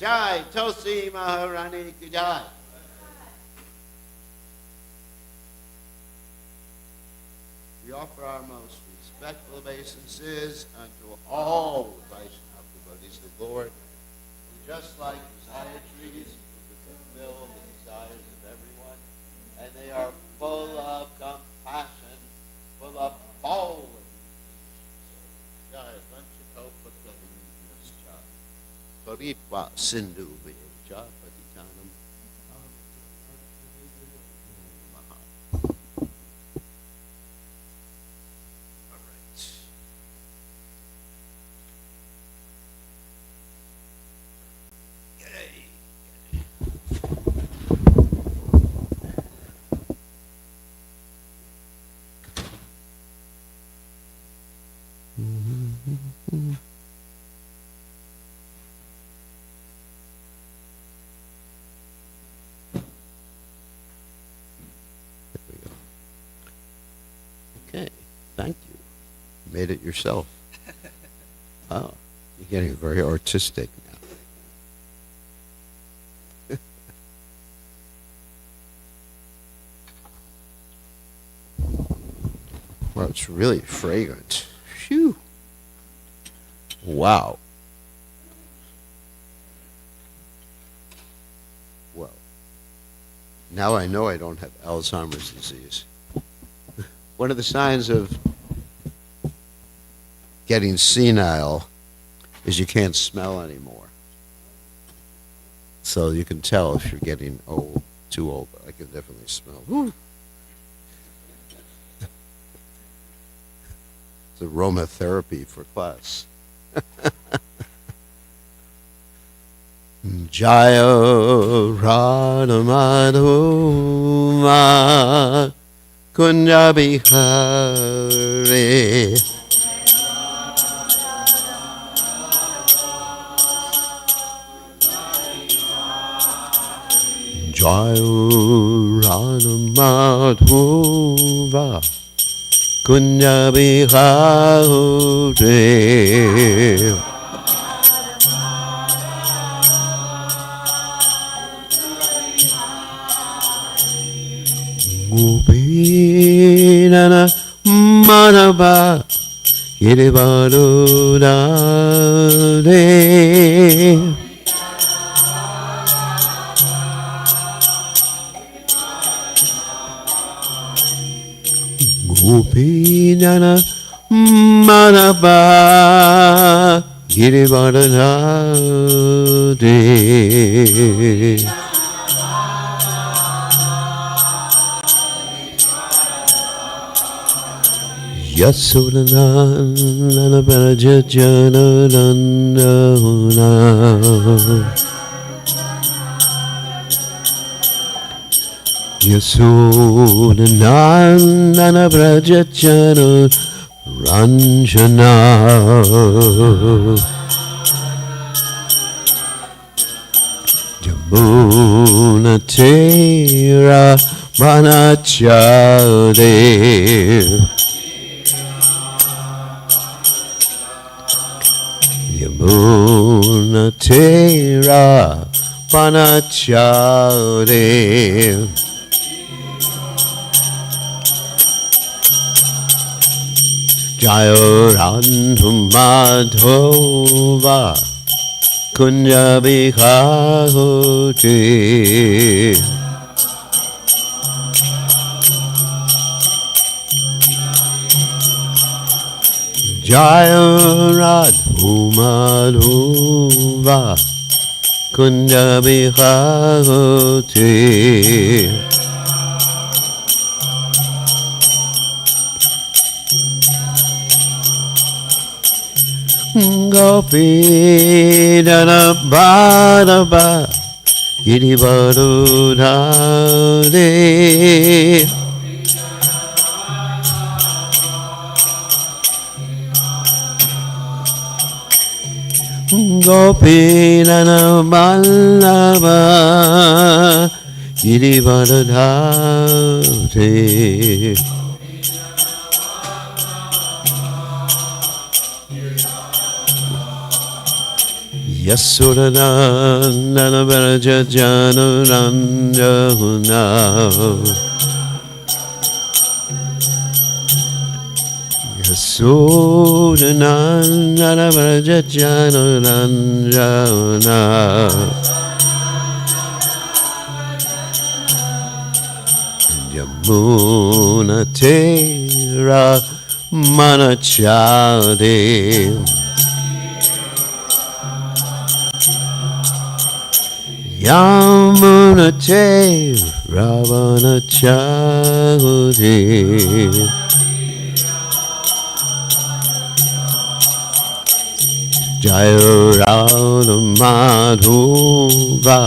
Jai Tosi Maharani Ki Jai. We offer our most respectful obeisances unto all the Vaishnava devotees of the Lord, who just like desire trees, who fulfill the desires of everyone, and they are full of compassion, full of boldness. Jai Vanchikopa Pavitva Sindhu Vyacha Patitanam. All right. Yay. Okay, thank you. You made it yourself. Oh, you're getting very artistic now. Well, it's really fragrant. Phew. Wow. Well, now I know I don't have Alzheimer's disease. One of the signs of getting senile is you can't smell anymore. So you can tell if you're getting old, too old. I can definitely smell. Woo. It's aromatherapy for class. Jayo Radha Madhuma Kunja Bihari Jayo Radha Madhuma Kunja Bihari Gopinana Manaba Hillsborough Gopinana Manaba Hillsborough Yasodanana Prajajananandana Yasodanana Prajajananandana Jamuna Tera Vanachade Yamuna Tera Vanachade Jayo Radhu Madhova Kunja Bikahuti Jayo Radhu Madhova Kunja Bikahuti Gopi Dana Badaba Giri Badudade Gopi Dana Badaba Giri Badudade Yasodhanana Varaja Januranja Yasodhanana Varaja Januranja Yamuna Tera Manachade Yamuna Te Ravana Chaude Jayo Radha Madhova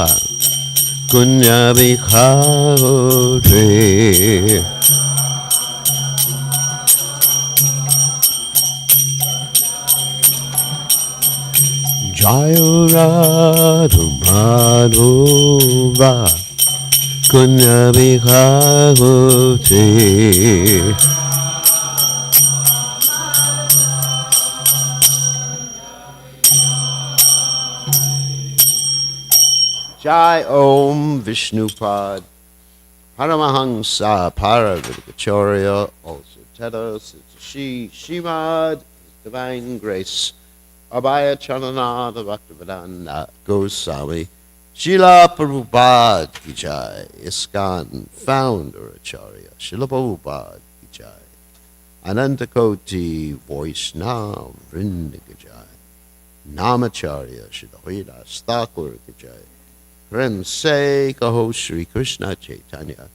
Kunya Bikahude Jayo Radha Madhova Kunya Bikahuti Jai Om Vishnupad Paramahansa Paravidikacharya also Tetos She Shimad Divine Grace Abhaya Charanada Bhaktivedanta Goswami Srila Prabhupada Ki Jai ISKCON Founder Acharya Srila Prabhupada Ki Jai Anantakoti Vaishnava Vrinda Ki Jai Namacharya Srila Haridas Thakur Ki Jai Prem Se Kaho Shri Krishna Chaitanya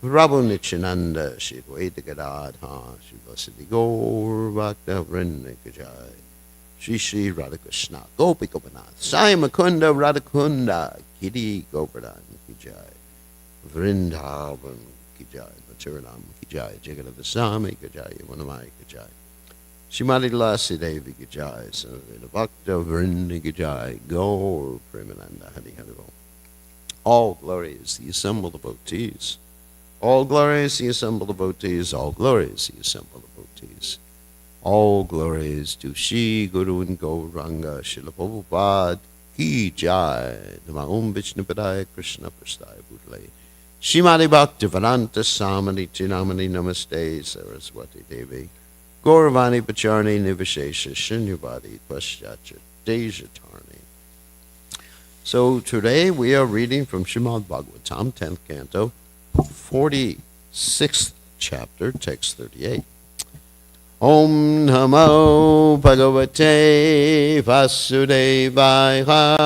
Prabhu Nityananda Shri Dvaita Gadadha Shri Vasudhi Gaur Bhakta Vrinda Ki Jai Shri Shri Radhakrishna Gopi Gopinath Sai Mukunda Radhakunda Giri Govardhan Ki Jai Vrindavan Ki Jai Maturanam Ki Jai Jagadavasami Ki Jai Yamunamai Ki Jai Shrimati Lasi Devi Ki Jai Sarveda Bhakta Vrinda Ki Jai Gaur Premananda Hari Hari Bol. All glory is the assembled devotees. All glory is the assembled devotees. All glory is the assembled devotees. All glories to Shri Guru and Gauranga Srila Prabhupada Ki Jai Nama Om Vishnu Padaya Krishna Prasthaya Bhutale Shrimati Bhaktivedanta Samani Chinamani Namaste Saraswati Devi Gauravani Pacharni Nivishesha Shinyavadi Paschatcha Dejatarni. So today we are reading from Srimad Bhagavatam, 10th canto, 46th chapter, text 38. Om Namo Bhagavate Vasudevaya.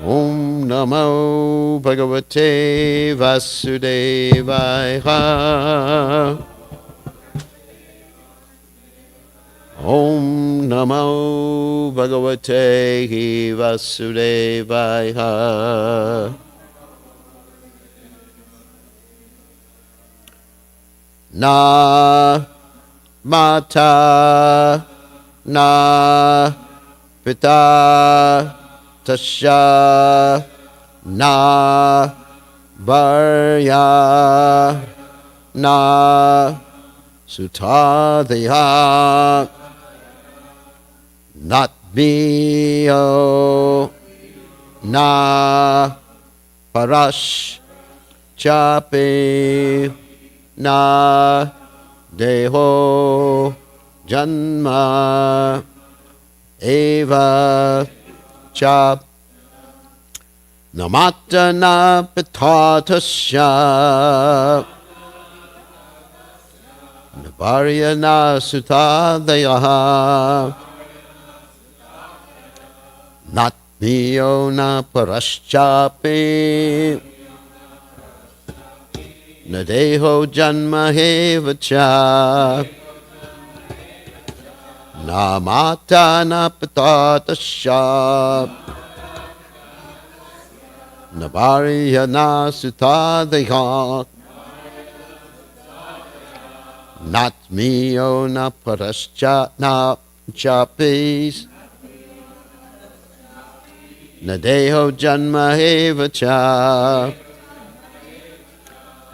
Om Namo Bhagavate Vasudevaya. Om Namo Bhagavate Vasudevaya. Na mata na pita tasya na varya na sutadaya not bio na parash chapi na deho janma eva chap namata na pitatasya navarya na sutadaya not mio na paraschapi na deho janma hevacha na mata na pitatasya na varya na sutadaya not mio na parascha na chapis na deho janma hevacha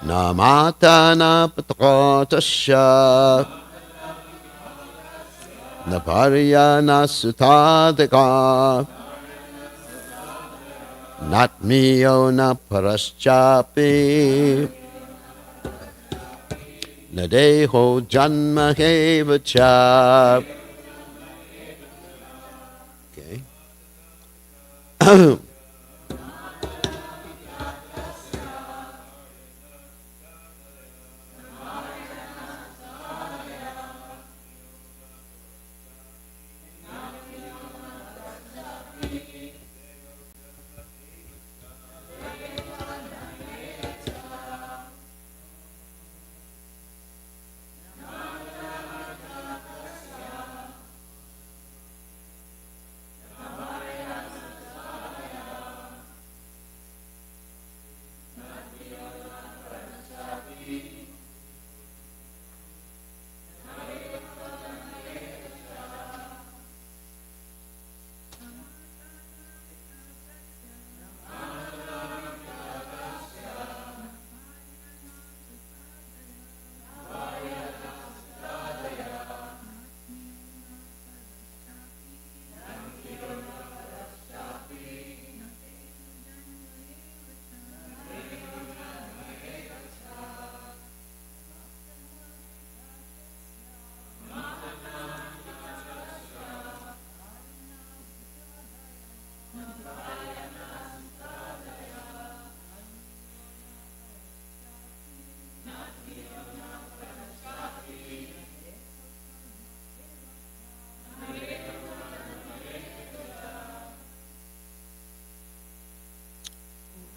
na mata na pitatasya na varya na sutadaya not mio na paraschapi na deho janma hevacha. Okay.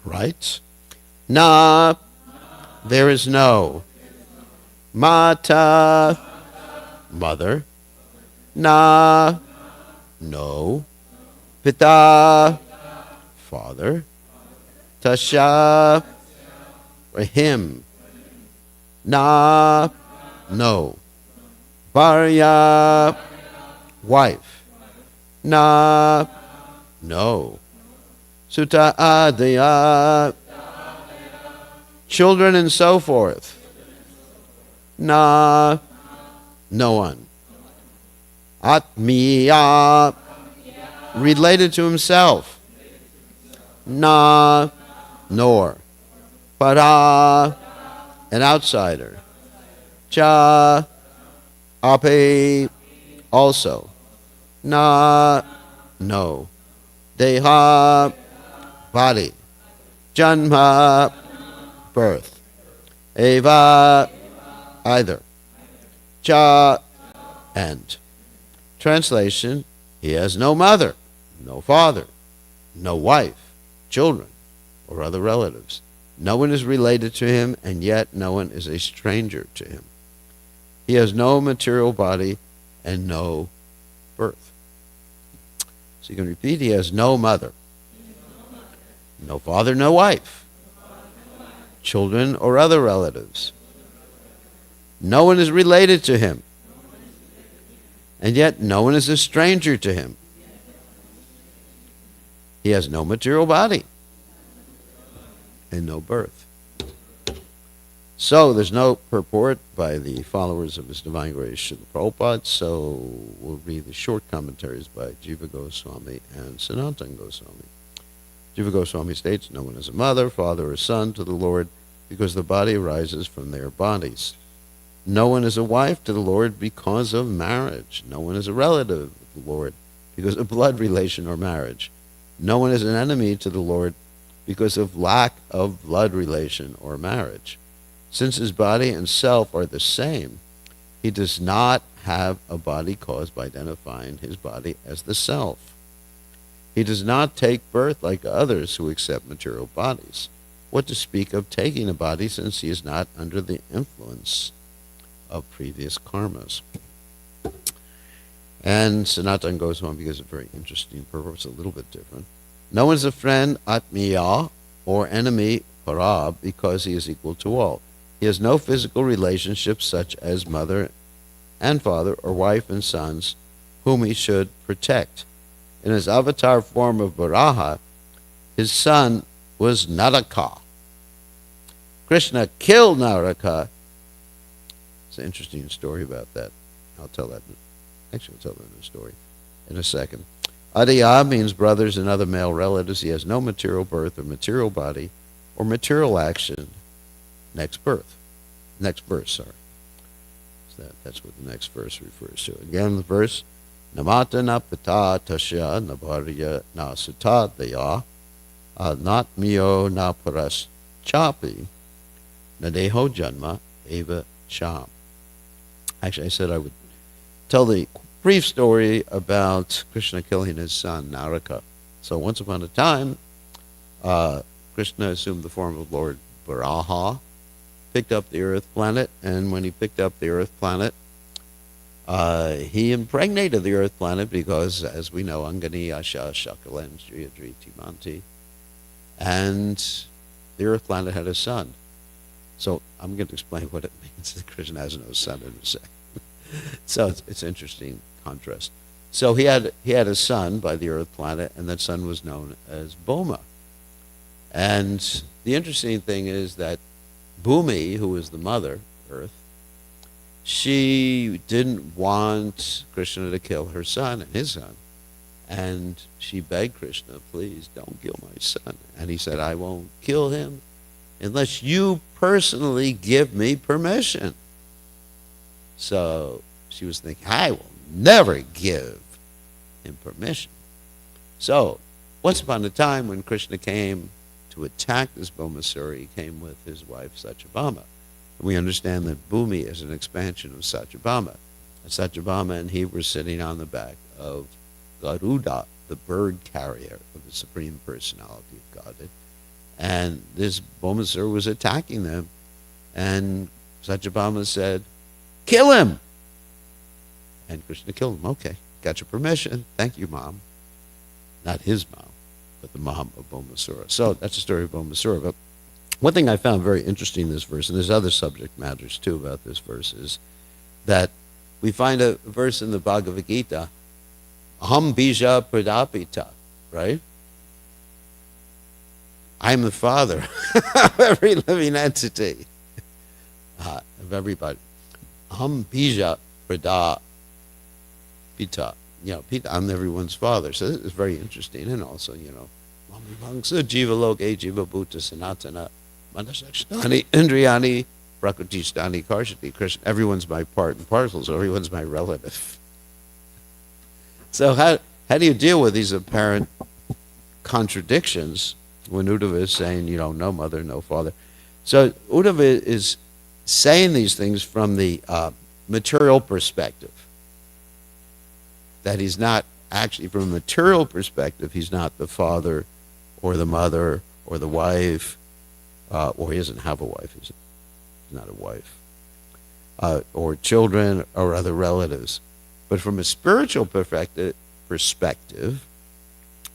Right? Na, there is no. Mata, mother. Na, no. Pita, father. Tasya, or him. Na, no. Varya, wife. Na, no. Sutta adaya, children and so forth. Na, no one. Atmiya, related to himself. Na, nor. Para, an outsider. Cha, ape, also. Na, no. Deha, body. Janma, birth. Eva, either. Cha, and. Translation, he has no mother, no father, no wife, children, or other relatives. No one is related to him, and yet no one is a stranger to him. He has no material body and no birth. So you can repeat, he has no mother, no father, no wife, children or other relatives. No one is related to him, and yet no one is a stranger to him. He has no material body, and no birth. So there's no purport by the followers of His Divine Grace Srila Prabhupada, so we'll read the short commentaries by Jiva Goswami and Sanatana Goswami. Jiva Goswami states, no one is a mother, father, or son to the Lord because the body arises from their bodies. No one is a wife to the Lord because of marriage. No one is a relative of the Lord because of blood relation or marriage. No one is an enemy to the Lord because of lack of blood relation or marriage. Since his body and self are the same, he does not have a body caused by identifying his body as the self. He does not take birth like others who accept material bodies. What to speak of taking a body since he is not under the influence of previous karmas? And Sanatana goes on because it's a very interesting purpose, a little bit different. No one is a friend, atmiya, or enemy, parab, because he is equal to all. He has no physical relationships such as mother and father or wife and sons whom he should protect. In his avatar form of Varaha, his son was Naraka. Krishna killed Naraka. It's an interesting story about that. I'll tell that in a story in a second. Adya means brothers and other male relatives. He has no material birth or material body or material action. Next verse, sorry. So that's what the next verse refers to. Again, the verse, Namata na pita tasya na bharya na sutta daya not mio na paras chapi na deho janma eva cham. Actually, I said I would tell the brief story about Krishna killing his son, Naraka. So once upon a time, Krishna assumed the form of Lord Varaha, picked up the earth planet, and when he picked up the earth planet, he impregnated the earth planet because, as we know, Angani Asha Shakalan Sriyadri Timanti, and the earth planet had a son. So I'm going to explain what it means that Krishna has no son in a second. So it's interesting contrast. So he had a son by the earth planet, and that son was known as Boma. And the interesting thing is that Bhumi, who was the mother, Earth, she didn't want Krishna to kill her son and his son. And she begged Krishna, please don't kill my son. And he said, I won't kill him unless you personally give me permission. So she was thinking, I will never give him permission. So once upon a time when Krishna came to attack this Bhaumasura, he came with his wife Satyabhama. And we understand that Bhumi is an expansion of Satyabhama. And Satyabhama and he were sitting on the back of Garuda, the bird carrier of the Supreme Personality of Godhead. And this Bhaumasura was attacking them. And Satyabhama said, kill him! And Krishna killed him. Okay, got your permission. Thank you, Mom. Not his mom, but the mom of Bhaumasura. So that's the story of Bhaumasura. But one thing I found very interesting in this verse, and there's other subject matters too about this verse, is that we find a verse in the Bhagavad Gita, Aham bija pradapita, right? I'm the father of every living entity, of everybody. Aham bija pradapita. I'm everyone's father. So this is very interesting. And also, Mamamangsa Jiva Loke Jiva Bhuta Sanatana Manasakshani Indriyani Prakritistani Karshati. Krishna, everyone's my part and parcel, so everyone's my relative. So how do you deal with these apparent contradictions when Uddhava is saying, no mother, no father? So Uddhava is saying these things from the material perspective. That he's not actually, from a material perspective, he's not the father or the mother or the wife, or he doesn't have a wife, he's not a wife, or children or other relatives. But from a spiritual perspective,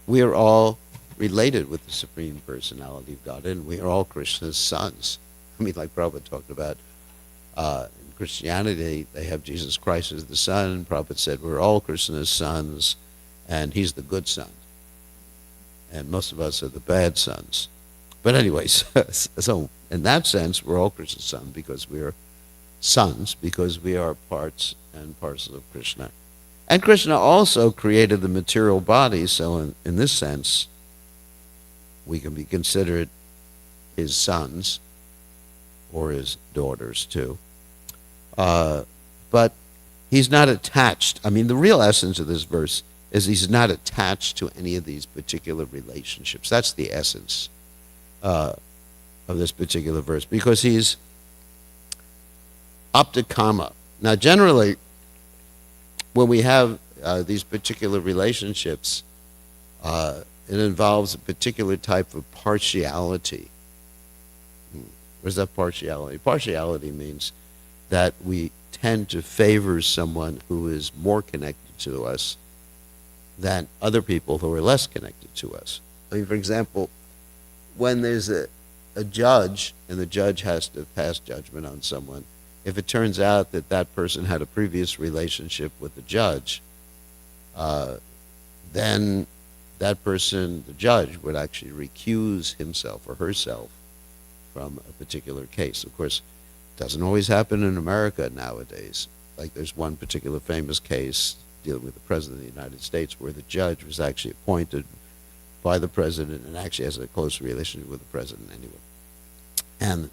we are all related with the Supreme Personality of God, and we are all Krishna's sons. I mean, like Prabhupada talked about, in Christianity, they have Jesus Christ as the son. Prabhupada said, we're all Krishna's sons, and he's the good son. And most of us are the bad sons. But anyways, so in that sense, we're all Krishna's son because we are sons, because we are parts and parcels of Krishna. And Krishna also created the material body, so in this sense, we can be considered his sons or his daughters too. But he's not attached. I mean, the real essence of this verse is he's not attached to any of these particular relationships. That's the essence of this particular verse, because he's up to kama. Now, generally, when we have these particular relationships, it involves a particular type of partiality. Where's that partiality? Partiality means that we tend to favor someone who is more connected to us than other people who are less connected to us. I mean, for example, when there's a judge and the judge has to pass judgment on someone, if it turns out that that person had a previous relationship with the judge, then that person, the judge, would actually recuse himself or herself from a particular case. Of course, it doesn't always happen in America nowadays. Like there's one particular famous case dealing with the President of the United States where the judge was actually appointed by the President and actually has a close relationship with the President anyway. And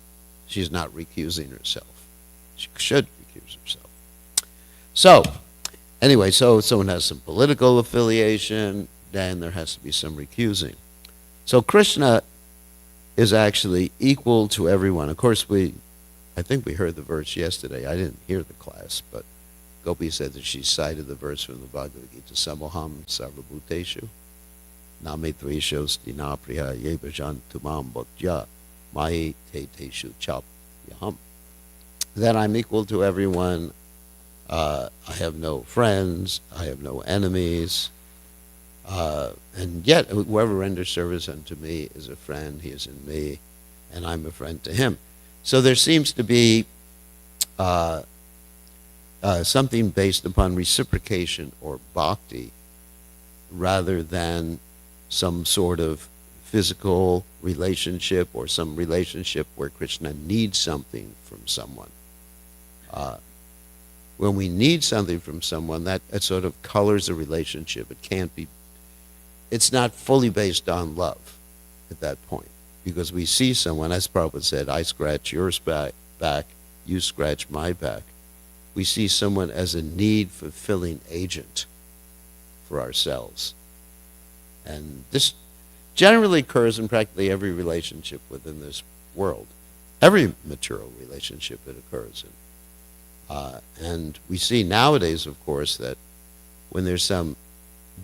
she's not recusing herself. She should recuse herself. So, anyway, so if someone has some political affiliation, then there has to be some recusing. So Krishna is actually equal to everyone. Of course, I think we heard the verse yesterday. I didn't hear the class, but Gopi said that she cited the verse from the Bhagavad Gita, Samoham Sarvabhuteshu, Name Tvesho Stina Priya Yevajan Tumam Bhaktya, Mai Te Teshu Chap Yaham. That I'm equal to everyone. I have no friends. I have no enemies. And yet, whoever renders service unto me is a friend. He is in me, and I'm a friend to him. So there seems to be something based upon reciprocation or bhakti rather than some sort of physical relationship or some relationship where Krishna needs something from someone. When we need something from someone, that sort of colors the relationship. It can't be, it's not fully based on love at that point. Because we see someone, as Prabhupada said, I scratch your back, you scratch my back. We see someone as a need-fulfilling agent for ourselves. And this generally occurs in practically every relationship within this world. Every material relationship it occurs in. And we see nowadays, of course, that when there's some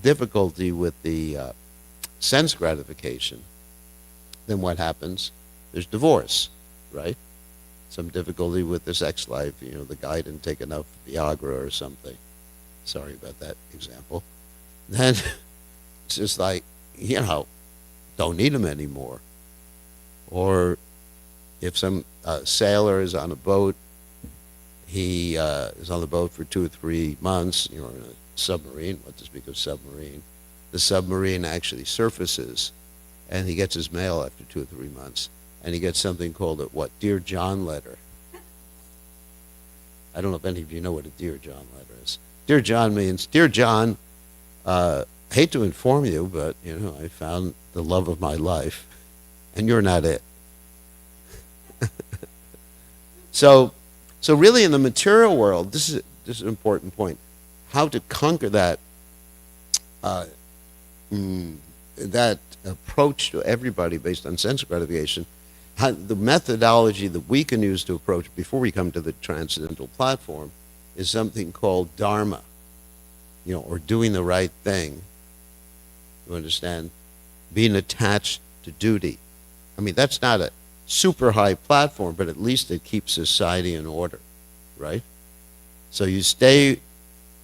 difficulty with the sense gratification, then what happens? There's divorce, right? Some difficulty with the sex life. You know, the guy didn't take enough Viagra or something. Sorry about that example. Then it's just like, don't need him anymore. Or if some sailor is on a boat, he is on the boat for 2 or 3 months, in a submarine, what to speak of submarine. The submarine actually surfaces, and he gets his mail after 2 or 3 months, and he gets something called a, Dear John letter. I don't know if any of you know what a Dear John letter is. Dear John means, Dear John, hate to inform you, but, I found the love of my life, and you're not it. So really in the material world, this is an important point, how to conquer that that approach to everybody based on sense gratification. The methodology that we can use to approach before we come to the transcendental platform is something called dharma, or doing the right thing. You understand? Being attached to duty. I mean, that's not a super high platform, but at least it keeps society in order, right? So you stay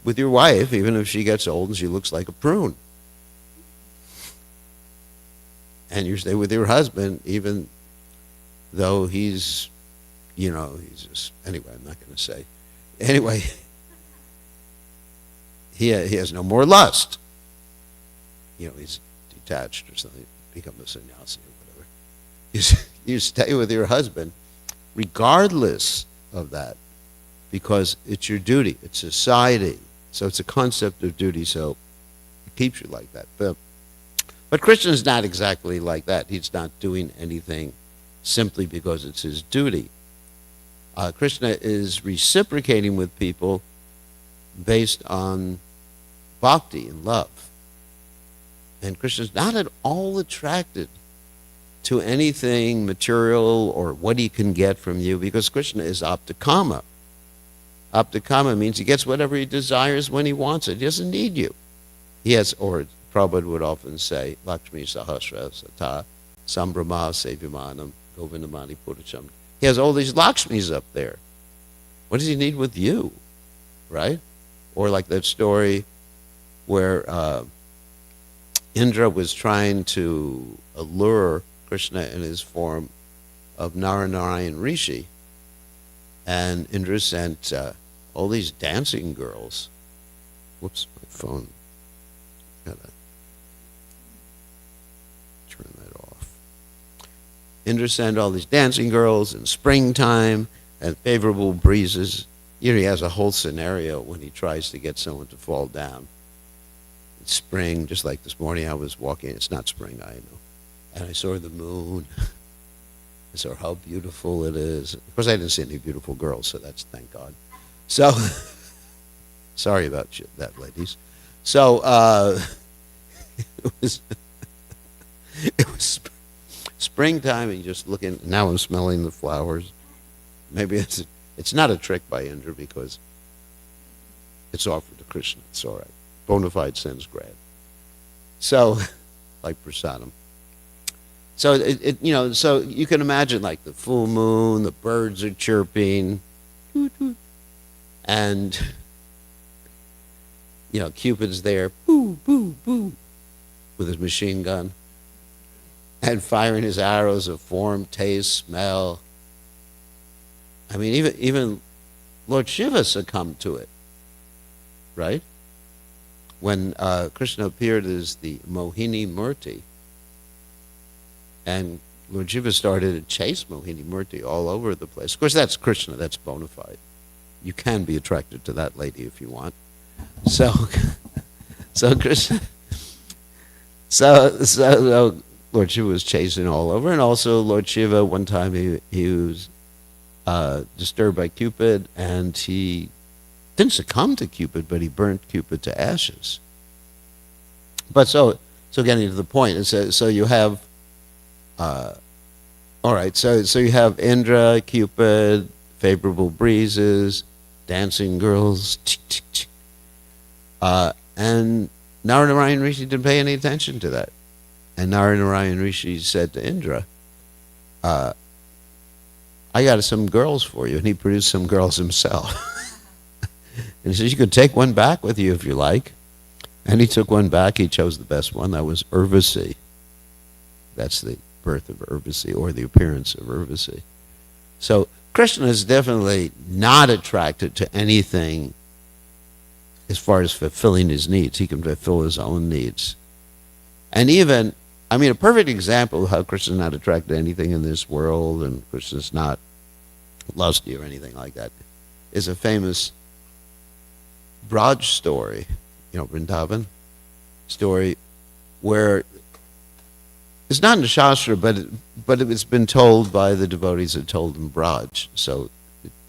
with your wife, even if she gets old and she looks like a prune. And you stay with your husband, even though he's just, anyway, I'm not going to say. Anyway, he has no more lust. He's detached or something, become a sannyasi or whatever. you stay with your husband regardless of that, because it's your duty, it's society. So it's a concept of duty, so it keeps you like that. But Krishna is not exactly like that. He's not doing anything simply because it's his duty. Krishna is reciprocating with people based on bhakti and love. And Krishna is not at all attracted to anything material or what he can get from you, because Krishna is aptakama. Aptakama means he gets whatever he desires when he wants it. He doesn't need you. He has, or Prabhupada would often say, Lakshmi Sahasra Sata Sambrahma Sevimanam Govindamani Puracham. He has all these Lakshmis up there. What does he need with you? Right? Or like that story where Indra was trying to allure Krishna in his form of Narayana Rishi. And Indra sent all these dancing girls. Whoops, my phone. Gotta turn that off. Indra sent all these dancing girls in springtime and favorable breezes. You know, he has a whole scenario when he tries to get someone to fall down. It's spring, just like this morning I was walking. It's not spring, I know. And I saw the moon. I saw how beautiful it is. Of course, I didn't see any beautiful girls, so that's thank God. So, sorry about that, ladies. So, it was springtime, and just looking. Now I'm smelling the flowers. Maybe it's not a trick by Indra, because it's offered to Krishna. It's all right. Bona fide sense grad. So, like prasadam. So so you can imagine like the full moon, the birds are chirping, and Cupid's there, boo, boo, boo, with his machine gun, and firing his arrows of form, taste, smell. I mean, even Lord Shiva succumbed to it, right? When Krishna appeared as the Mohini Murti, and Lord Shiva started to chase Mohini Murti all over the place. Of course, that's Krishna. That's bona fide. You can be attracted to that lady if you want. So Krishna. So Lord Shiva was chasing all over, and also Lord Shiva. One time he was disturbed by Cupid, and he didn't succumb to Cupid, but he burnt Cupid to ashes. But so getting to the point, so you have. All right, so you have Indra, Cupid, favorable breezes, dancing girls, and Narayana Rishi didn't pay any attention to that. And Narayana Rishi said to Indra, I got some girls for you. And he produced some girls himself. And he says, you could take one back with you if you like. And he took one back. He chose the best one. That was Urvasi. That's the birth of Urvasi, or the appearance of Urvasi. So Krishna is definitely not attracted to anything as far as fulfilling his needs. He can fulfill his own needs. And even, a perfect example of how Krishna is not attracted to anything in this world, and Krishna is not lusty or anything like that, is a famous Braj story, Vrindavan story, where it's not in the Shastra, but it's been told by the devotees that told in Braj. So,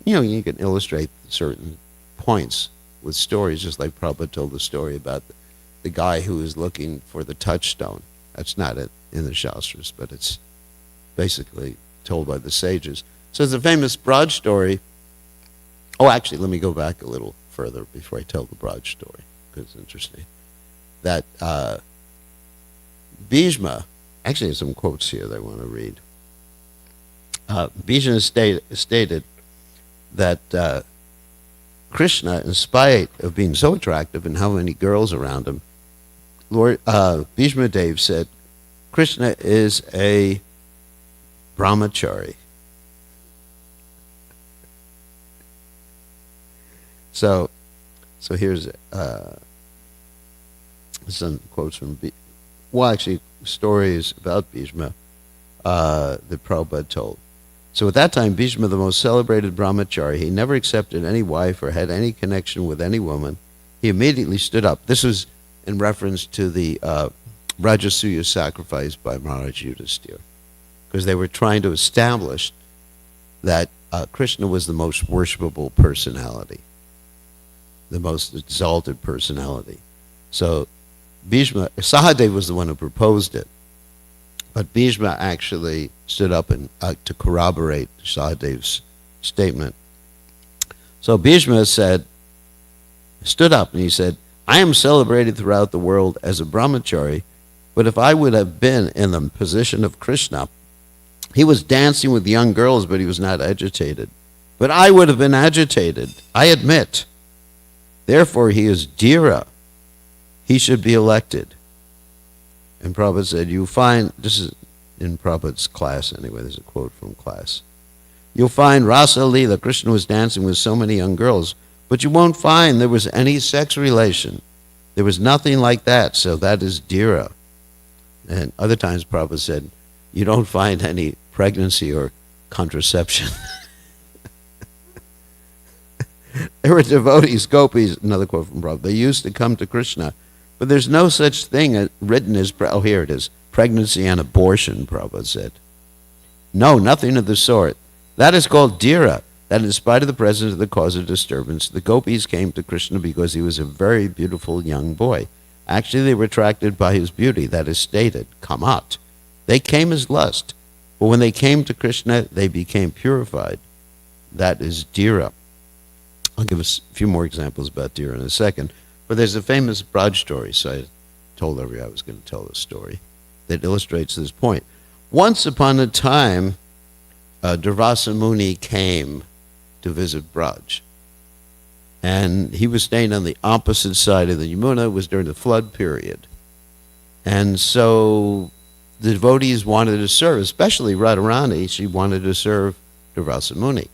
you can illustrate certain points with stories, just like Prabhupada told the story about the guy who was looking for the touchstone. That's not in the Shastras, but it's basically told by the sages. So it's a famous Braj story. Oh, actually, let me go back a little further before I tell the Braj story, because it's interesting. That Bhishma, actually there's some quotes here that I want to read. Bhishma stated that Krishna, in spite of being so attractive and how many girls around him, Lord Bhishma Dev said, Krishna is a brahmachari. So here's some quotes from, actually stories about Bhishma. that Prabhupada told. So at that time, Bhishma, the most celebrated brahmachari, he never accepted any wife or had any connection with any woman. He immediately stood up. This was in reference to the Rajasuya sacrifice by Maharaj Yudhisthira, because they were trying to establish that Krishna was the most worshipable personality, the most exalted personality. So Bhishma, Sahadev was the one who proposed it, but Bhishma actually stood up and to corroborate Sahadev's statement. So Bhishma stood up and he said, I am celebrated throughout the world as a brahmachari, but if I would have been in the position of Krishna, he was dancing with young girls, but he was not agitated. But I would have been agitated, I admit. Therefore, he is Dhira. He should be elected. And Prabhupada said, you find, this is in Prabhupada's class anyway, there's a quote from class. You'll find Rasa Leela, Krishna was dancing with so many young girls, but you won't find there was any sex relation. There was nothing like that, so that is Dhira. And other times Prabhupada said, you don't find any pregnancy or contraception. There were devotees, gopis, another quote from Prabhupada, they used to come to Krishna, but there's no such thing written as, oh, here it is, pregnancy and abortion, Prabhupada said. No, nothing of the sort. That is called Dhira, that in spite of the presence of the cause of disturbance, the gopis came to Krishna because he was a very beautiful young boy. Actually, they were attracted by his beauty, that is stated, kamat. They came as lust, but when they came to Krishna, they became purified. That is Dhira. I'll give us a few more examples about Dhira in a second. But there's a famous Braj story, so I told everybody I was going to tell this story, that illustrates this point. Once upon a time, Durvasa Muni came to visit Braj. And he was staying on the opposite side of the Yamuna. It was during the flood period. And so the devotees wanted to serve, especially Radharani, she wanted to serve Durvasa Muni,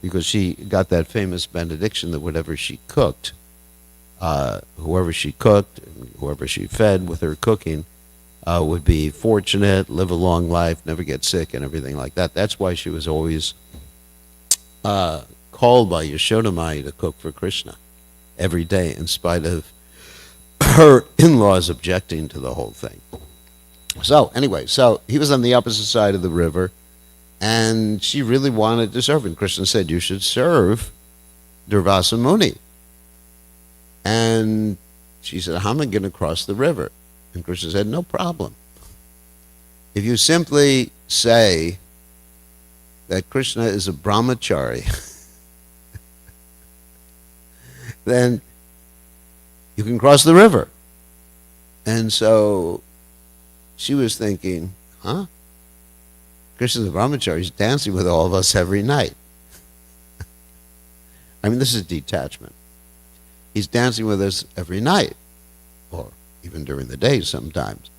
because she got that famous benediction that whatever she cooked, whoever she cooked, and whoever she fed with her cooking, would be fortunate, live a long life, never get sick, and everything like that. That's why she was always called by Yashodamai to cook for Krishna every day, in spite of her in-laws objecting to the whole thing. So anyway, so he was on the opposite side of the river, and she really wanted to serve him. Krishna said, you should serve Durvasa Muni. And she said, how am I going to cross the river? And Krishna said, no problem. If you simply say that Krishna is a brahmachari, then you can cross the river. And so she was thinking, Krishna's a brahmachari, he's dancing with all of us every night. I mean, this is detachment. He's dancing with us every night, or even during the day sometimes,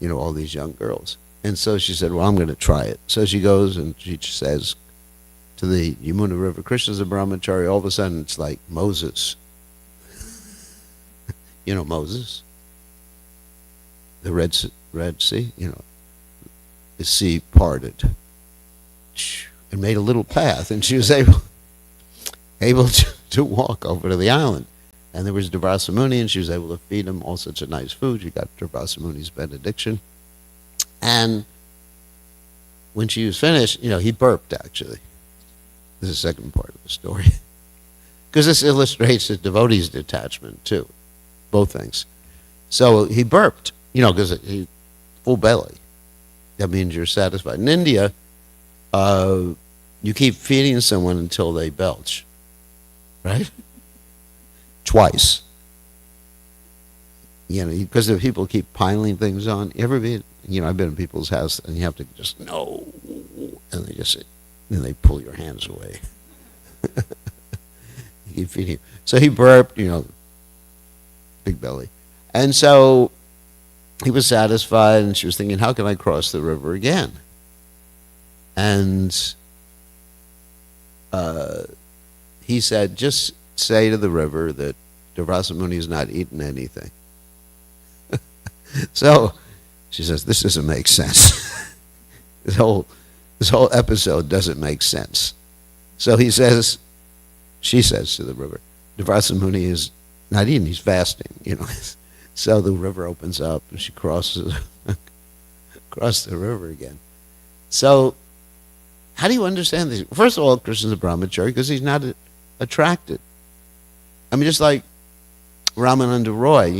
all these young girls. And so she said, well, I'm going to try it. So she goes and she says to the Yamuna River, Krishna's a brahmachari. All of a sudden, it's like Moses. Moses? The Red Sea, the sea parted and made a little path, and she was able to walk over to the island. And there was Durvasa Muni, and she was able to feed him all sorts of nice food. She got Durvasa Muni's benediction. And when she was finished, he burped, actually. This is the second part of the story. Because this illustrates the devotee's detachment, too. Both things. So he burped, because he full belly. That means you're satisfied. In India, you keep feeding someone until they belch. Right? Twice. Because the people keep piling things on. I've been in people's house, and you have to just, no. And then they pull your hands away. You keep feeding him. So he burped, big belly. And so he was satisfied, and she was thinking, how can I cross the river again? And he said, just say to the river that Durvasa Muni has not eaten anything. So she says, this doesn't make sense. This whole episode doesn't make sense. So she says to the river, Devrasa Muni is not eating, he's fasting, So the river opens up and she crosses across the river again. So how do you understand this? First of all, Krishna's a brahmachari because he's not attracted. I mean, just like Ramananda Roy,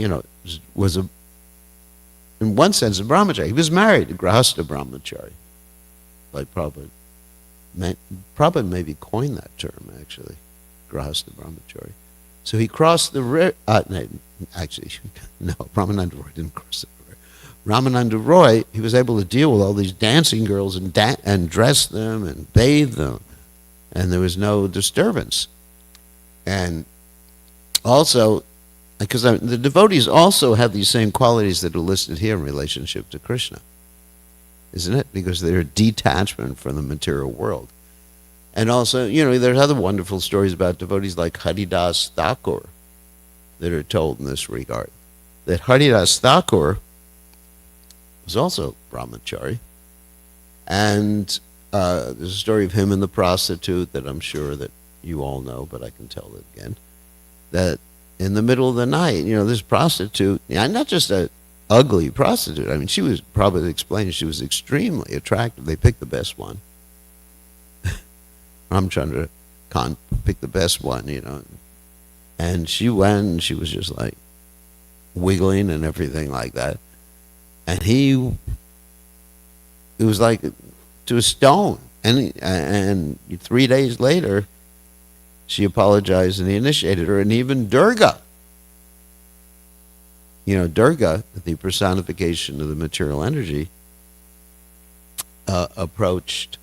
was in one sense a brahmachari. He was married to Grahastha brahmachari. Like Prabhupada maybe coined that term, actually, Grahastha brahmachari. So he crossed the river. No, Ramananda Roy didn't cross the river. Ramananda Roy, he was able to deal with all these dancing girls and dress them and bathe them, and there was no disturbance. And also, because the devotees also have these same qualities that are listed here in relationship to Krishna, isn't it? Because they're a detachment from the material world. And also, there's other wonderful stories about devotees like Haridas Thakur that are told in this regard. That Haridas Thakur was also brahmachari. And there's a story of him and the prostitute that I'm sure that you all know, but I can tell it again. That in the middle of the night, this prostitute, not just a ugly prostitute. I mean, she was probably explaining she was extremely attractive. They picked the best one. Ramchandra Khan picked the best one, And she went and she was just like wiggling and everything like that. And it was like to a stone. And 3 days later, she apologized and he initiated her. And even Durga, Durga, the personification of the material energy, approached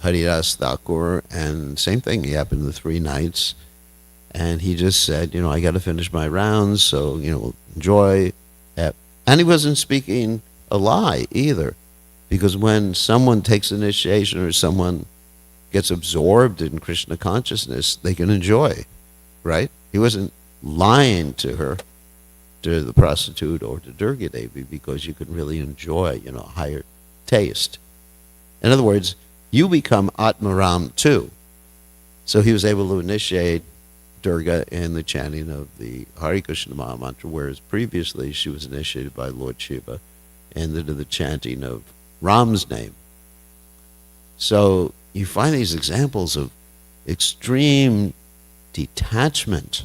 Haridas Thakur, and same thing. He happened the 3 nights, and he just said, I got to finish my rounds, so, enjoy. And he wasn't speaking a lie either, because when someone takes initiation or someone gets absorbed in Krishna consciousness, they can enjoy, right? He wasn't lying to her, to the prostitute or to Durga Devi, because you can really enjoy, a higher taste. In other words, you become Atmaram too. So he was able to initiate Durga in the chanting of the Hare Krishna Maha Mantra, whereas previously she was initiated by Lord Shiva into the chanting of Ram's name. So you find these examples of extreme detachment,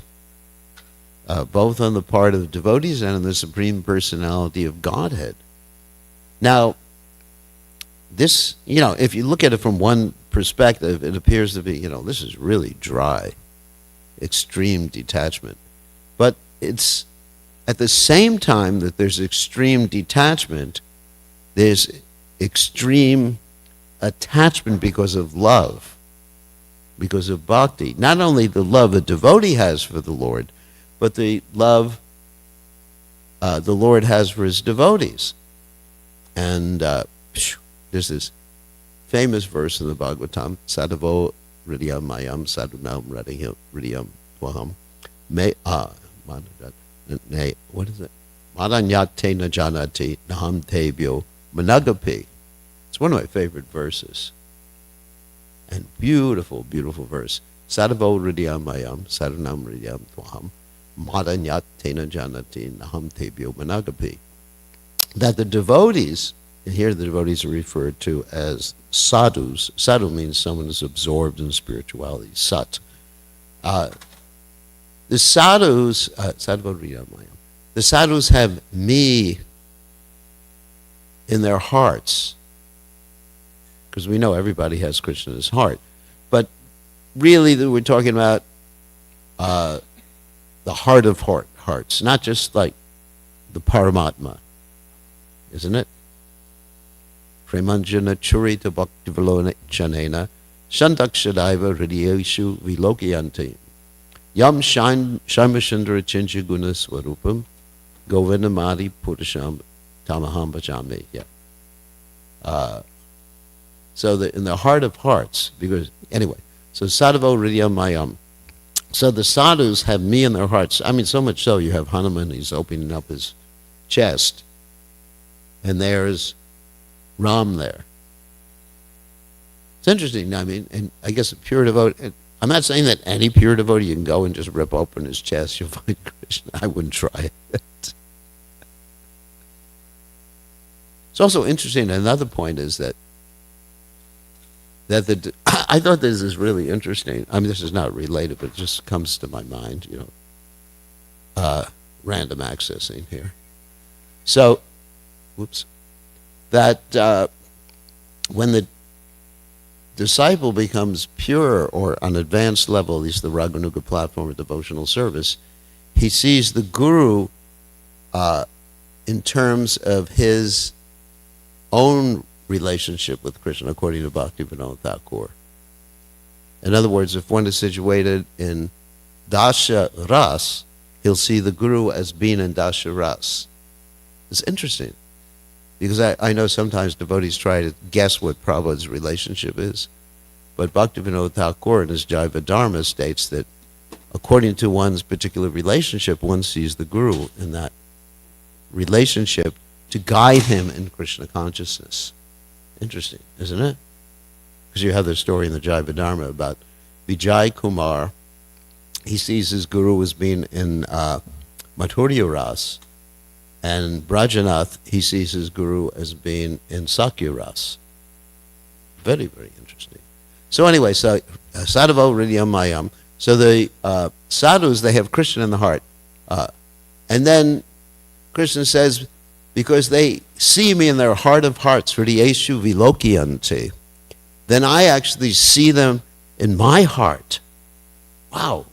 both on the part of the devotees and in the Supreme Personality of Godhead. Now, this, if you look at it from one perspective, it appears to be, this is really dry, extreme detachment. But it's at the same time that there's extreme detachment, there's extreme attachment because of love, because of bhakti. Not only the love a devotee has for the Lord, but the love the Lord has for his devotees. And there's this famous verse in the Bhagavatam, Sadhavo Hridayam Mayam Sadhunam Hridayam Twaham. What is it? Madanyate na janati naham tebyo managapi. It's one of my favorite verses. And beautiful, beautiful verse. Sadhavo Hridayam Mayam Sadhunam Hridayam Twaham. Madanyate na janati naham tebyo managapi. That the devotees, and here the devotees are referred to as sadhus. Sadhu means someone who's absorbed in spirituality, sat. The sadhus, the sadhus have me in their hearts, because we know everybody has Krishna in his heart. But really we're talking about the heart of hearts, not just like the Paramatma, isn't it? Premanjana churita bhakti valona chanena shandakshadaiva hridayeshu vilokyanti yam shamashandra chincha guna swarupam govindamadi purasham tamaham bhajami. Yeah. So in the heart of hearts, because anyway, so sadhavo hridayam mayam. So the sadhus have me in their hearts. I mean, so much so you have Hanuman, he's opening up his chest, and there's Ram there. interesting. I mean, and I guess a pure devotee, I'm not saying that any pure devotee you can go and just rip open his chest, you'll find Krishna. I wouldn't try it. It's also interesting, another point is that I thought this is really interesting. I mean, this is not related, but it just comes to my mind, random accessing here. So, that when the disciple becomes pure or on advanced level, at least the Raganuga platform of devotional service, he sees the guru in terms of his own relationship with Krishna, according to Bhaktivinoda Thakur. In other words, if one is situated in Dasha Ras, he'll see the guru as being in Dasha Ras. It's interesting, because I know sometimes devotees try to guess what Prabhupada's relationship is, but Bhaktivinoda Thakur in his Jaiva Dharma states that according to one's particular relationship, one sees the guru in that relationship to guide him in Krishna consciousness. Interesting, isn't it? Because you have the story in the Jaiva Dharma about Vijay Kumar. He sees his guru as being in Madhurya Ras, and Brajanath, he sees his guru as being in Sakya Ras. Very, very interesting. So anyway, Sadhavo Hridayam Mayam. So the sadhus, they have Krishna in the heart. And then Krishna says, because they see me in their heart of hearts, Hridayeshu Vilokyanti, then I actually see them in my heart. Wow.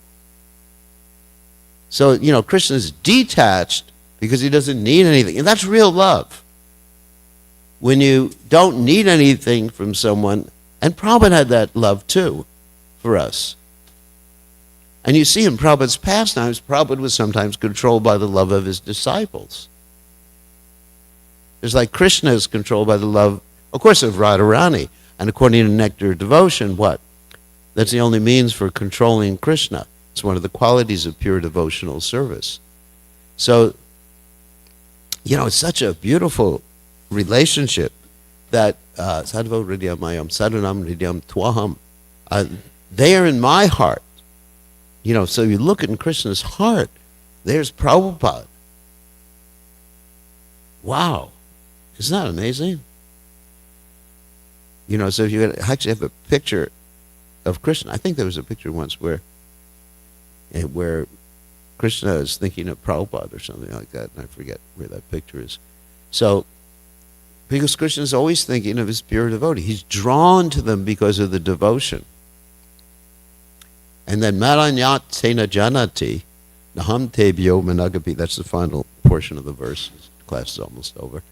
So, Krishna is detached because he doesn't need anything. And that's real love. When you don't need anything from someone, and Prabhupada had that love too for us. And you see in Prabhupada's pastimes, Prabhupada was sometimes controlled by the love of his disciples. It's like Krishna is controlled by the love, of course, of Radharani. And according to Nectar of Devotion, what? That's the only means for controlling Krishna. It's one of the qualities of pure devotional service. So, it's such a beautiful relationship that Sadhavo Hridayam Mayam, Sadhunam Hridayam Twaham, they are in my heart. So you look in Krishna's heart, there's Prabhupada. Wow. Isn't that amazing? So if you actually have a picture of Krishna, I think there was a picture once where Krishna is thinking of Prabhupada or something like that, and I forget where that picture is. So, because Krishna is always thinking of his pure devotee. He's drawn to them because of the devotion. And then Maranyat Tena Janati, Naham Tebyo Managapi, that's the final portion of the verse. This class is almost over.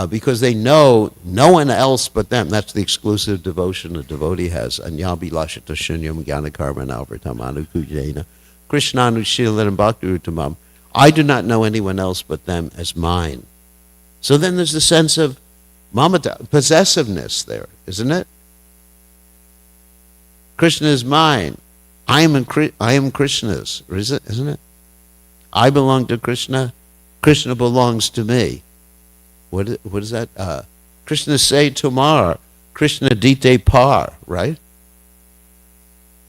Because they know no one else but them. That's the exclusive devotion a devotee has. Anyabi Lashita Shunyam Gyanakarma Navartamanu Kujena Krishnanu Shilan Bhakti Utamam. I do not know anyone else but them as mine. So then there's the sense of mamata, possessiveness there, isn't it? Krishna is mine. I am Krishna's, isn't it? I belong to Krishna. Krishna belongs to me. What is that? Krishna say tomar. Krishna dite par, right?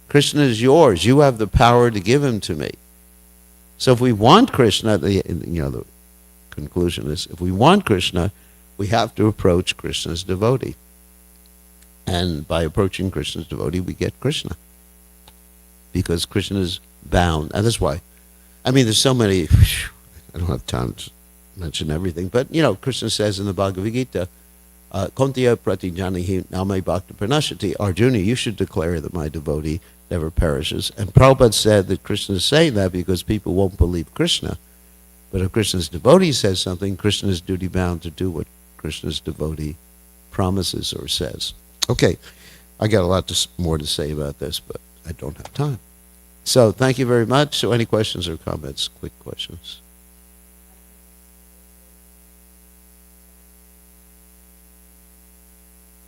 Krishna is yours. You have the power to give him to me. So if we want Krishna, the conclusion is, if we want Krishna, we have to approach Krishna's devotee. And by approaching Krishna's devotee, we get Krishna. Because Krishna is bound. And that's why. I mean, there's so many, I don't have time to mention everything, but, Krishna says in the Bhagavad Gita, Kontiya pratijanihi namai bhakta pranashati. Arjuna, you should declare that my devotee never perishes. And Prabhupada said that Krishna is saying that because people won't believe Krishna. But if Krishna's devotee says something, Krishna is duty bound to do what Krishna's devotee promises or says. Okay, I got a lot more to say about this, but I don't have time. So thank you very much. So any questions or comments? Quick questions.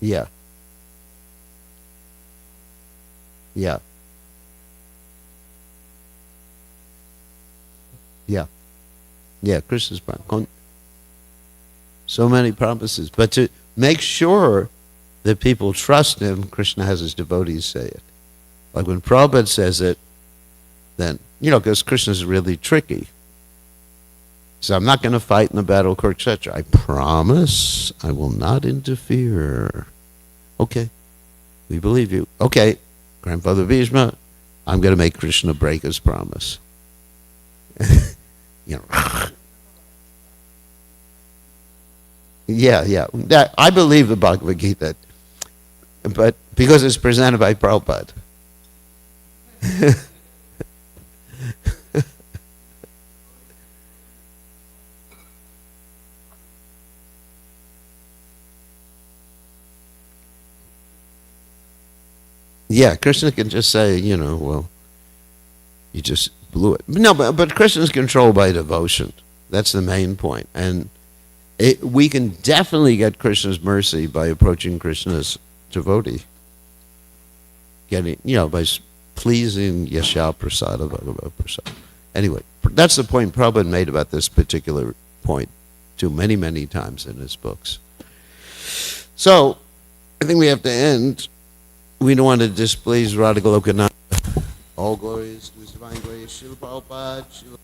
Yeah. Yeah. Yeah. Yeah, Krishna's promise. So many promises. But to make sure that people trust him, Krishna has his devotees say it. Like when Prabhupada says it, then, because Krishna's really tricky. So I'm not going to fight in the battle of Kurukshetra. I promise I will not interfere. Okay, we believe you. Okay, Grandfather Bhishma, I'm going to make Krishna break his promise. Yeah. I believe the Bhagavad Gita, but because it's presented by Prabhupada. Yeah, Krishna can just say, well, you just blew it. No, but Krishna's controlled by devotion. That's the main point. And we can definitely get Krishna's mercy by approaching Krishna's devotee. By pleasing Yasha Prasada Bhagavad Prasada. Anyway, that's the point Prabhupada made about this particular point too many, many times in his books. So, I think we have to end. We don't want to displease Radha Goloka. All glories to his divine grace. Srila Prabhupada. Srila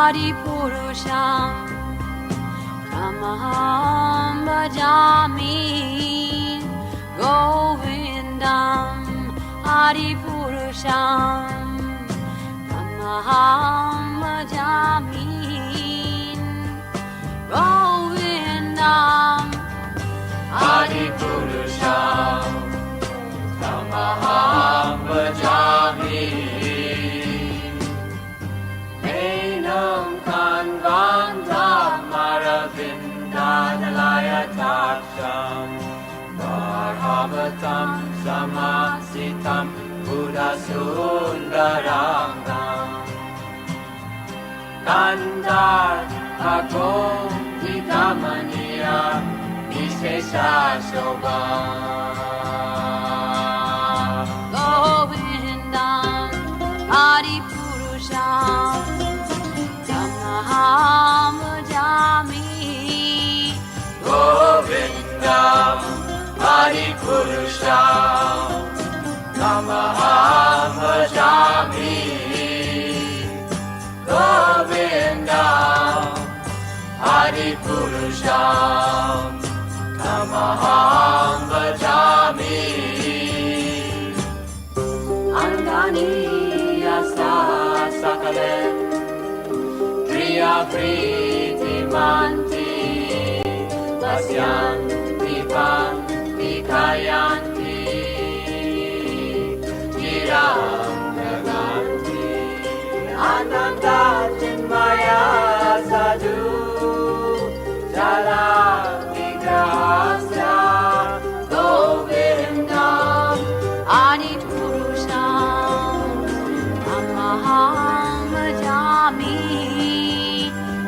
Adipurusham Tamaham Bhajami Govindam Adipurusham Tamaham Bhajami Govindam Adipurusham Tamaham Bhajami Kanvandam Aravindanalayatasham Varhavatam Samasitam Buddhasundarangam Kandar Agom Vikamaniya Vishesha Shobham Govindam Adipurusham Tamaham Bhajami Govindam Adipurusham Tamaham Bhajami Govindam Adipurusham Tamaham Bhajami Angani Yasa Sakalem Priti manti Vasyanti panti kayanti Giram naganti Ananda chinmaya sadhu Jala vigrahasya Govindam Adipurusham Tamaham Bhajami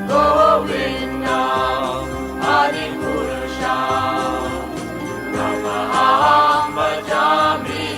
Govindam Adipurusham Tamaham Bhajami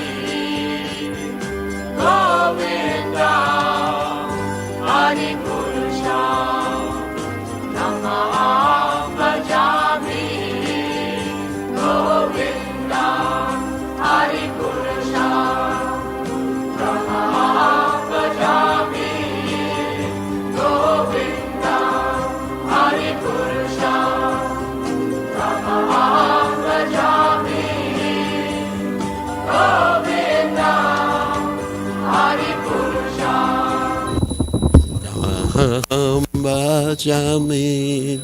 Jami.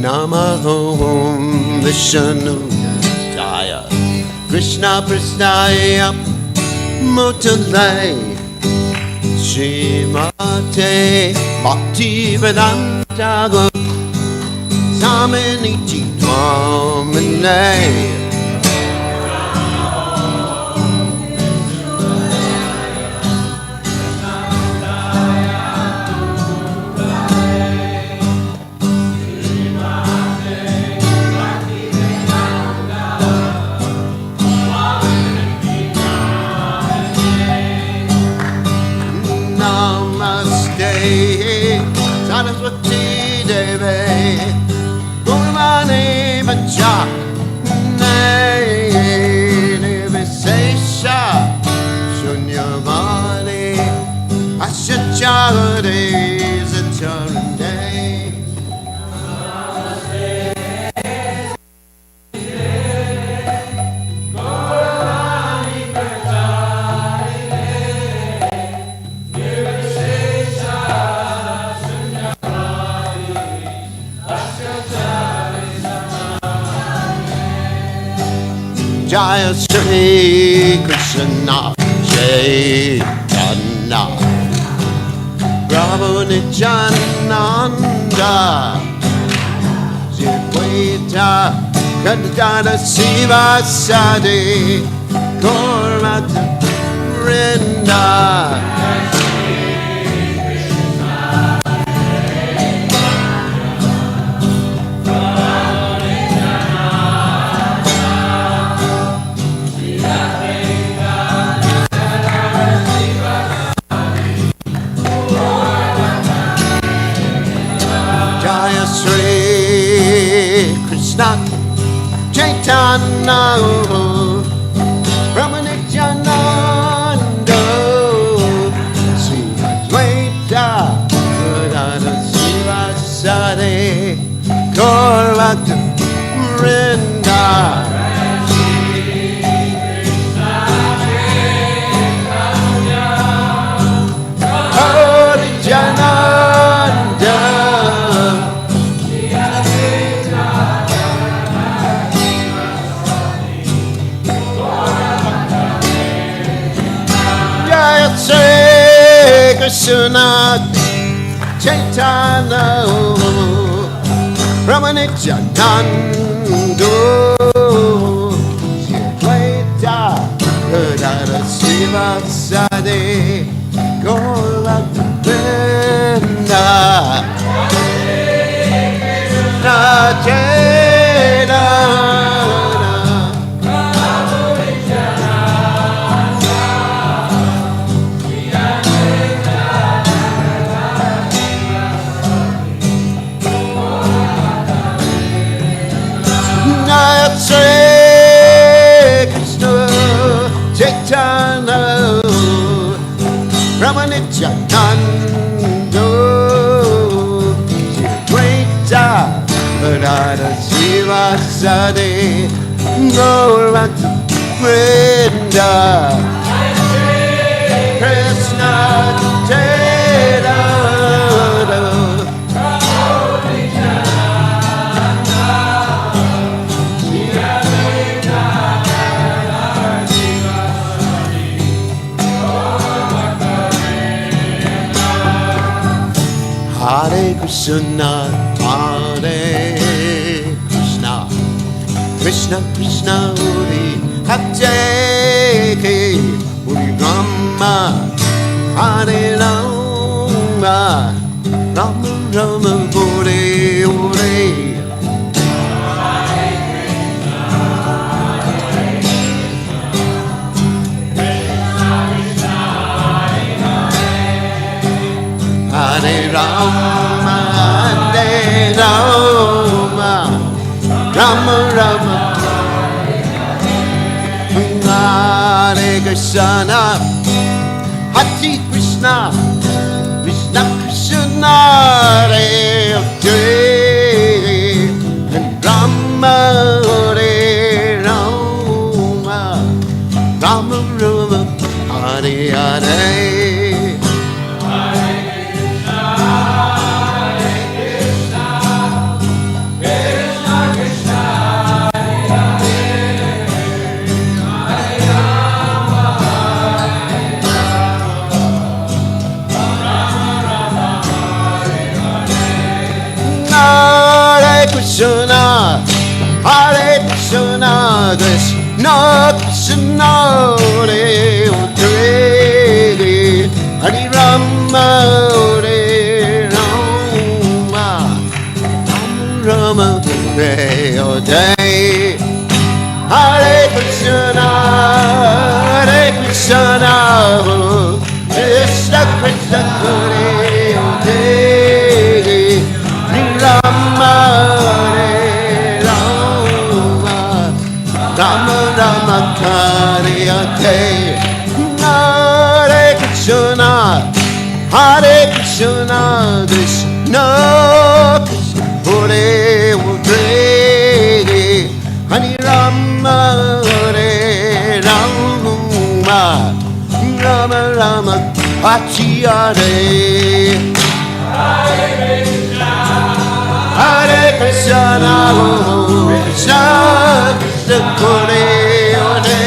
Namahom Vishnu Jaya Krishna Prasnaya Mutale Srimate Bhaktivedanta Samaniti Dhamane Saraswati Devi Gurmani Vacha Nivesesha Shunyamani Ashachari Zacharande Jaya Sri Krishna Chaitanya Prabhu Nityananda Jivita Kadana Siva Sadi Kormata Vrinda Krishna Chaitanya Brahmanityananda Sri Advaita Radha Siva Sade Gaurvata Vrinda Krishna Chaitanya Brahmanityananda Advaita Radha Siva Sade Gaurvata Vrinda Chaitanya Brahmanityananda Advaita Radha Siva Sade Gaurvata Vrinda Krishna Chaitanya Hare Krishna, Hare Krishna, Krishna Krishna, Hare Hare, Hare Rama, Hare Rama, Rama Rama, Hare Hare. Hare Rama, Hare Rama, Rama Rama, Hare Krishna, Hare Krishna, Krishna Krishna, Hare Hare, and Rama Krishna Krishna Hare Hare Hare Rama Hare Rama Rama Hare Hare Hare Krishna Krishna Krishna Hare Hare Rama Hare Rama Rama Rama Hare Hare Hare Krishna Krishna Krishna Hare Hare Hare Rama Hare Rama Rama Rama Hare Hare Hare Krishna Krishna Krishna Hare Hare Hare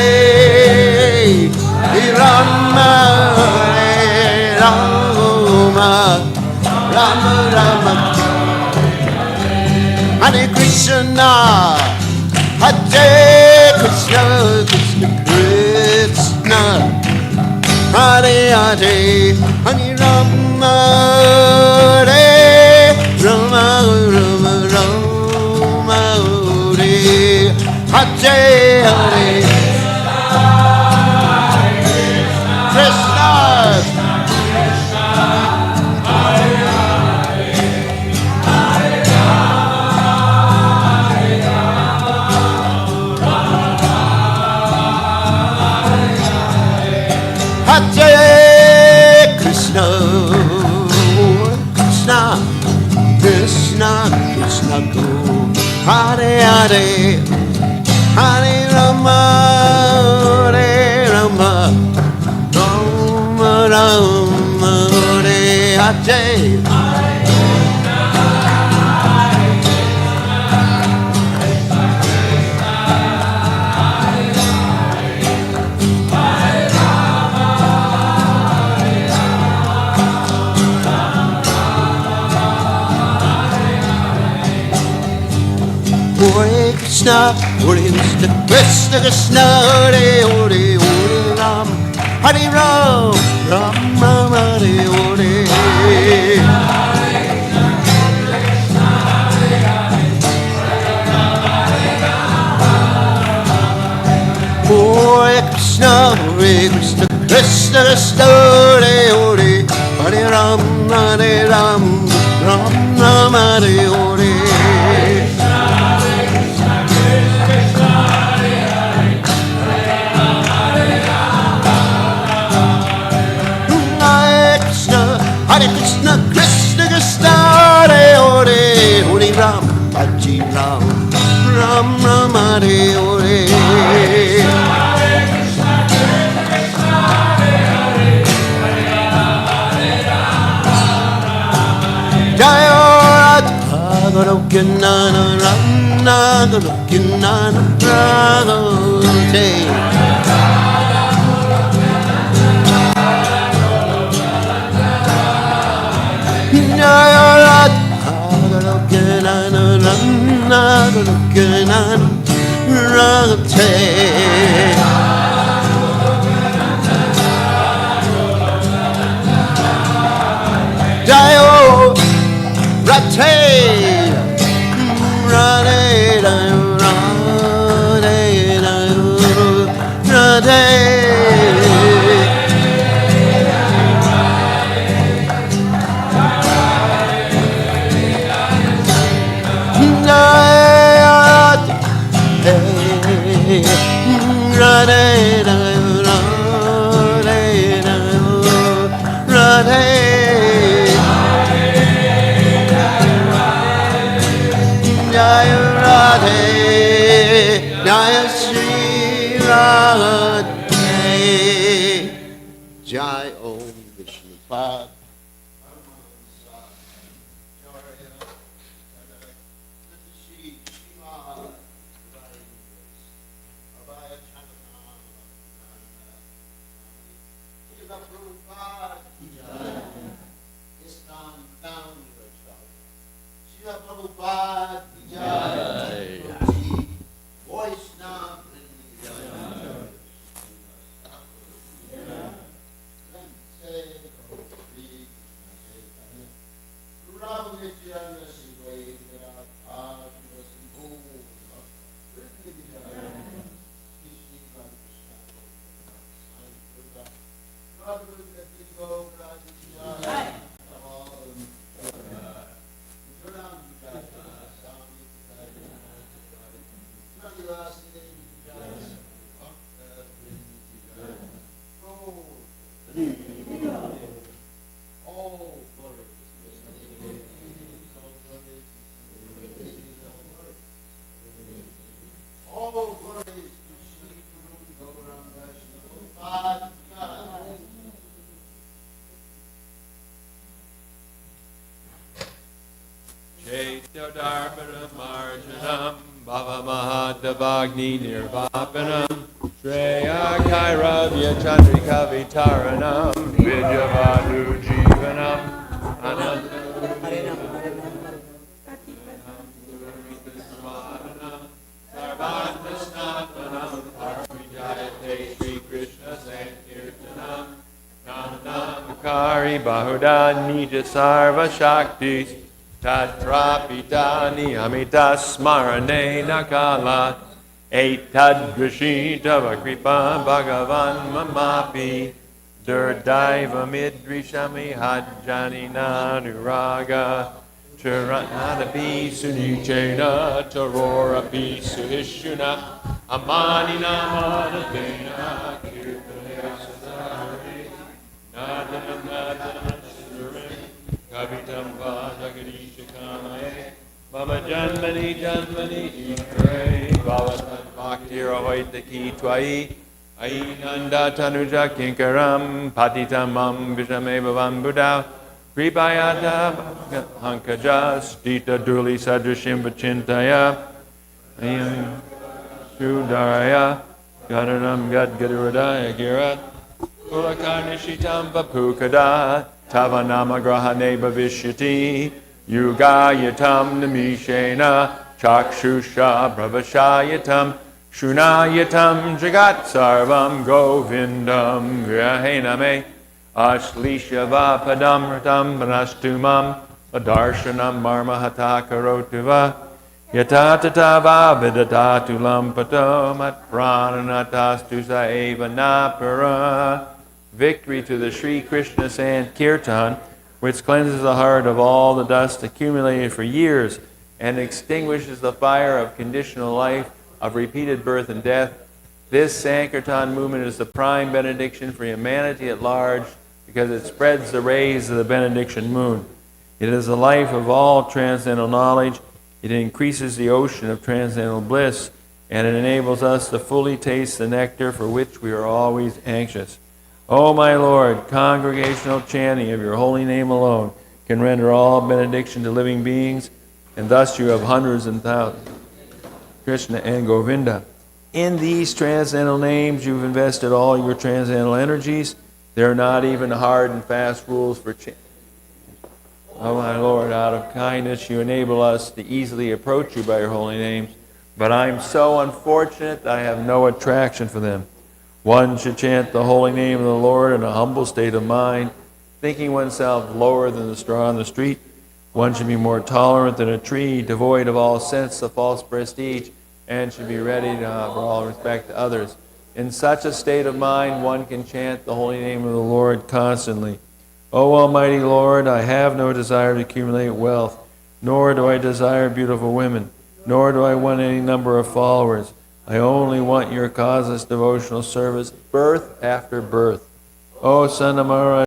Rama Hare Rama Rama Rama Hare Krishna Hare Krishna Krishna Krishna Hare Hare Hare Rama Hare Rama Rama Rama Hare Hare Hare Krishna Hare Krishna Krishna Krishna Krishna Hare Hare Hare Rama Hare Rama Rama Rama Hare Hare Hare Krishna Krishna Krishna Hare Hare Hare Ram Hare Ram Ram Ram Hare Hare Hare Krishna Krishna Krishna Hare Hare Hare Ram Ram Ram Hare Hare Hare Krishna Krishna Krishna Hare Hare Hare Ram Bhaji Ram Ram Ram Hare Hare Jaya Radha Goloka Nana Rana Goloka Nana Radha Jaya Radha Goloka Nana Rana Goloka Nana Radha Jaya Radha Radha Radha Jaya Shri Radhe Jai Om Vishnu Pad ISKCON founder Srila Prabhupada Jai Voice now Chaityodarpanam marjanam bhavamahadavagni nirvapanam Shreya Kairavya Chandrika Vitaranam Vidyavadu Jivanam Anandaranam Sarvatmasnapanam Parvijayate Sri Krishna Sankirtanam Namakari Bahuda Nija Sarva Shaktis Tatrapitani Amitas Smarane Nakala Etad Grishita Vakripa Bhagavan Mamapi Durdaiva Midrishami Hajjani Naduraga Charanadapi Sunichena Tarorapi Suhishuna Amani Namadadena Kirtanaya Sadari Nadanam Kavitam Vajagadish Kamae Mama Janmani Janmani Ikre Bhavatan Bhaktir Ahoitaki Twai Ainanda Tanuja Kinkaram Patitam Mam Vijame Bhavam Buddha Kripayata Hankajas Dita Duli Sadrashim Vachintaya Ayam Shudaraya Gadaram Gad Gaduradaya Girat Ulakarnishitam Vapukada Tavanama Grahane Bhavishyati Yugayatam Namishena Chakshusha Bhavashayatam Shunayatam Jagat Sarvam Govindam Vyahename Ashlishyava Padam Ratam Manastumam Adarshanam Marmahata Karotuva Yatatatava Vidatatulam Patomat Prananastastu Saeva Napara. Victory to the Sri Krishna Sankirtan, which cleanses the heart of all the dust accumulated for years and extinguishes the fire of conditional life, of repeated birth and death. This Sankirtan movement is the prime benediction for humanity at large because it spreads the rays of the benediction moon. It is the life of all transcendental knowledge. It increases the ocean of transcendental bliss, and it enables us to fully taste the nectar for which we are always anxious. O my Lord, congregational chanting of your holy name alone can render all benediction to living beings, and thus you have hundreds and thousands, Krishna and Govinda. In these transcendental names you've invested all your transcendental energies. There are not even hard and fast rules for chanting. O my Lord, out of kindness you enable us to easily approach you by your holy names, but I am so unfortunate that I have no attraction for them. One should chant the holy name of the Lord in a humble state of mind, thinking oneself lower than the straw on the street. One should be more tolerant than a tree, devoid of all sense of false prestige, and should be ready to offer all respect to others. In such a state of mind, one can chant the holy name of the Lord constantly. O Almighty Lord, I have no desire to accumulate wealth, nor do I desire beautiful women, nor do I want any number of followers. I only want your causeless devotional service, birth after birth. O Son of Mara,